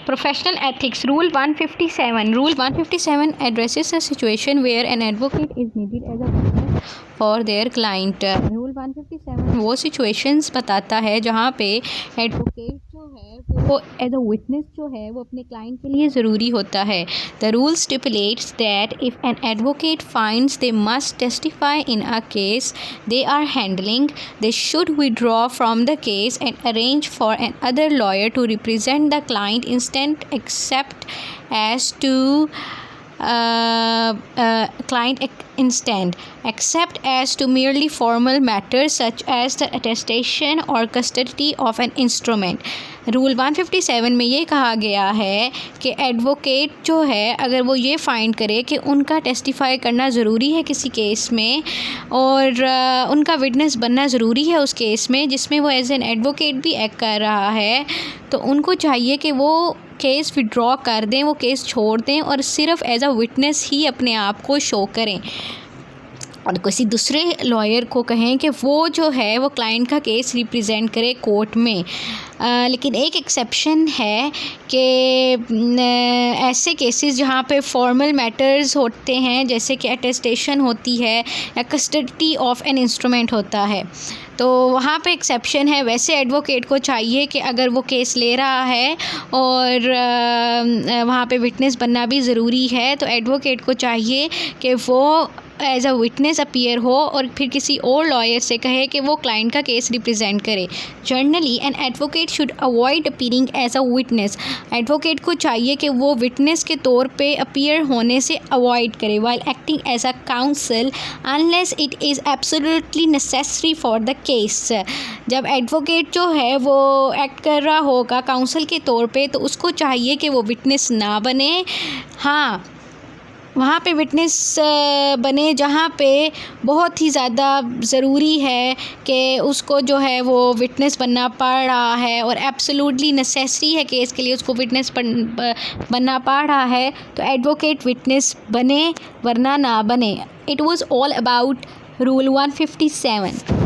Professional ethics. Rule 157. Rule 157 addresses a situation where an advocate is needed as a witness for their client. Rule 157 वो situations बताता है जहाँ पे advocate जो है वो as a witness जो है वो अपने client के लिए ज़रूरी होता है. The rule stipulates that if an advocate finds they must testify in a case they are handling, they should withdraw from the case and arrange for another lawyer to represent the client instead, except as to merely formal matters such as the attestation or custody of an instrument. Rule 157 में ये कहा गया है कि advocate जो है अगर वो ये फाइंड करे कि उनका टेस्टिफाई करना ज़रूरी है किसी केस में और उनका विटनेस बनना ज़रूरी है उस केस में जिसमें वो एज एन एडवोकेट भी एक्ट कर रहा है, तो उनको चाहिए कि वो केस विड्रॉ कर दें, वो केस छोड़ दें और सिर्फ एज अ विटनेस ही अपने आप को शो करें और किसी दूसरे लॉयर को कहें कि वो जो है वो क्लाइंट का केस रिप्रेजेंट करे कोर्ट में. लेकिन एक एक्सेप्शन है कि ऐसे केसेस जहाँ पे फॉर्मल मैटर्स होते हैं जैसे कि अटेस्टेशन होती है या कस्टडी ऑफ एन इंस्ट्रूमेंट होता है, तो वहाँ पे एक्सेप्शन है. वैसे एडवोकेट को चाहिए कि अगर वो केस ले रहा है और वहाँ पे विटनेस बनना भी ज़रूरी है तो एडवोकेट को चाहिए कि वो एज अ विटनेस अपीयर हो और फिर किसी और लॉयर से कहे कि वो क्लाइंट का केस रिप्रेजेंट करे. Generally an advocate should avoid appearing as a witness. Advocate को चाहिए कि वो विटनेस के तौर पे अपीयर होने से अवॉइड करे while acting as a counsel unless it is absolutely necessary for the case. जब एडवोकेट जो है वो एक्ट कर रहा होगा काउंसल के तौर पे तो उसको चाहिए कि वो विटनेस ना बने. हाँ, वहाँ पे विटनेस बने जहाँ पे बहुत ही ज़्यादा ज़रूरी है कि उसको जो है वो विटनेस बनना पड़ रहा है और एब्सोल्युटली नेसेसरी है केस के लिए उसको विटनेस बनना पड़ रहा है तो एडवोकेट विटनेस बने वरना ना बने. It was all about rule 157.